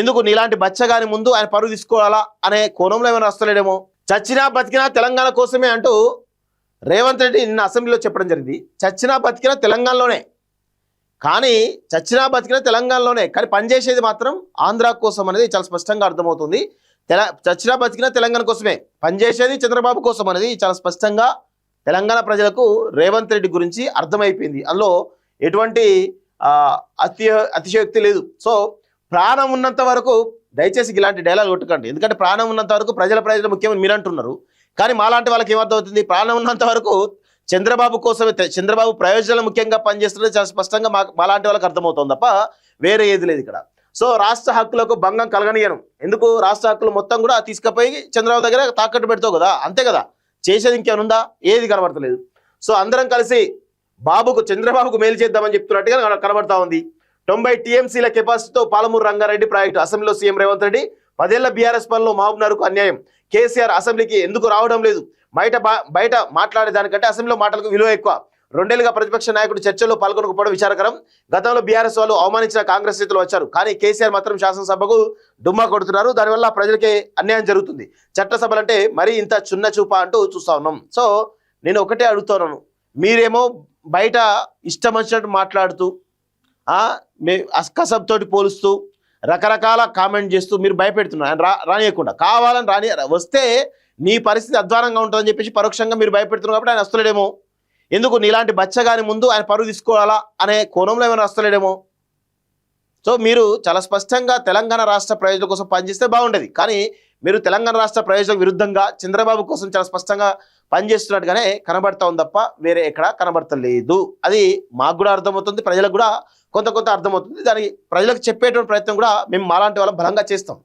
ఎందుకు నీలాంటి బచ్చగాని ముందు ఆయన పరువు తీసుకోవాలా అనే కోణంలో ఏమైనా వస్తలేడేమో. చచ్చినా బతికినా తెలంగాణ కోసమే అంటూ రేవంత్ రెడ్డి నిన్న అసెంబ్లీలో చెప్పడం జరిగింది. చచ్చినా బతికినా తెలంగాణలోనే, కానీ చచ్చినా బతికినా తెలంగాణలోనే, కానీ పనిచేసేది మాత్రం ఆంధ్ర కోసం అనేది చాలా స్పష్టంగా అర్థమవుతుంది. చచ్చినా బతికినా తెలంగాణ కోసమే, పనిచేసేది చంద్రబాబు కోసం అనేది చాలా స్పష్టంగా తెలంగాణ ప్రజలకు రేవంత్ రెడ్డి గురించి అర్థమైపోయింది. అందులో ఎటువంటి అతిశయోక్తి లేదు. సో ప్రాణం ఉన్నంత వరకు దయచేసి ఇలాంటి డైలాగ్ కొట్టకండి. ఎందుకంటే ప్రాణం ఉన్నంత వరకు ప్రజల ముఖ్యమని మీరు అంటున్నారు, కానీ మాలాంటి వాళ్ళకి ఏమర్థమవుతుంది, ప్రాణం ఉన్నంత వరకు చంద్రబాబు కోసమే, చంద్రబాబు ప్రయోజనాలు ముఖ్యంగా పనిచేస్తున్నది చాలా స్పష్టంగా మాలాంటి వాళ్ళకి అర్థమవుతుంది తప్ప వేరే ఏది లేదు ఇక్కడ. సో రాష్ట్ర హక్కులకు భంగం కలగనియను. ఎందుకు రాష్ట్ర హక్కులు మొత్తం కూడా తీసుకుపోయి చంద్రబాబు దగ్గర తాకట్టు పెడతావు కదా, అంతే కదా, చేసేది ఇంకేమనుందా, ఏది కనబడతలేదు. సో అందరం కలిసి చంద్రబాబుకు మేలు చేద్దామని చెప్తున్నట్టుగా కనబడతా ఉంది. 90 TMCల కెపాసిటీతో పాలమూరు రంగారెడ్డి ప్రాజెక్టు అసెంబ్లీలో సీఎం రేవంత్ రెడ్డి 10 ఏళ్ల బీఆర్ఎస్ పనిలో మహబూబ్నగర్కు అన్యాయం, కేసీఆర్ అసెంబ్లీకి ఎందుకు రావడం లేదు, బయట మాట్లాడేదానికంటే అసెంబ్లీలో మాటలకు విలువ ఎక్కువ, 2 ఏళ్లుగా ప్రతిపక్ష నాయకుడు చర్చల్లో పాల్గొనకపోవడం విచారకరం, గతంలో బీఆర్ఎస్ వాళ్ళు అవమానించిన కాంగ్రెస్ నేతలు వచ్చారు, కానీ కేసీఆర్ మాత్రం శాసనసభకు డుమ్మా కొడుతున్నారు, దానివల్ల ప్రజలకే అన్యాయం జరుగుతుంది, చట్టసభలంటే మరీ ఇంత చిన్న చూపా అంటూ చూస్తా ఉన్నాం. సో నేను ఒకటే అడుగుతున్నాను, మీరేమో బయట ఇష్టం వచ్చినట్టు మాట్లాడుతూ అస్కసబ్తోటి పోలుస్తూ రకరకాల కామెంట్ చేస్తూ మీరు భయపెడుతున్నారు. ఆయన రానియకుండా కావాలని వస్తే నీ పరిస్థితి అధ్వానంగా ఉంటుందని చెప్పేసి పరోక్షంగా మీరు భయపెడుతున్నారు కాబట్టి ఆయన వస్తలేడేమో. ఎందుకు నీలాంటి బచ్చగాని ముందు ఆయన పరువు తీసుకోవాలా అనే కోణంలో ఏమైనా వస్తలేడేమో. సో మీరు చాలా స్పష్టంగా తెలంగాణ రాష్ట్ర ప్రయోజనాల కోసం పనిచేస్తే బాగుండేది, కానీ మీరు తెలంగాణ రాష్ట్ర ప్రయోజనాలకు విరుద్ధంగా చంద్రబాబు కోసం చాలా స్పష్టంగా పనిచేస్తున్నట్టుగానే కనబడతా ఉంది తప్ప వేరే ఎక్కడ కనబడతలేదు. అది మాకు కూడా అర్థమవుతుంది, ప్రజలకు కూడా కొంత అర్థమవుతుంది. దానికి ప్రజలకు చెప్పేటువంటి ప్రయత్నం కూడా మేము మాలాంటి వాళ్ళం బలంగా చేస్తాం.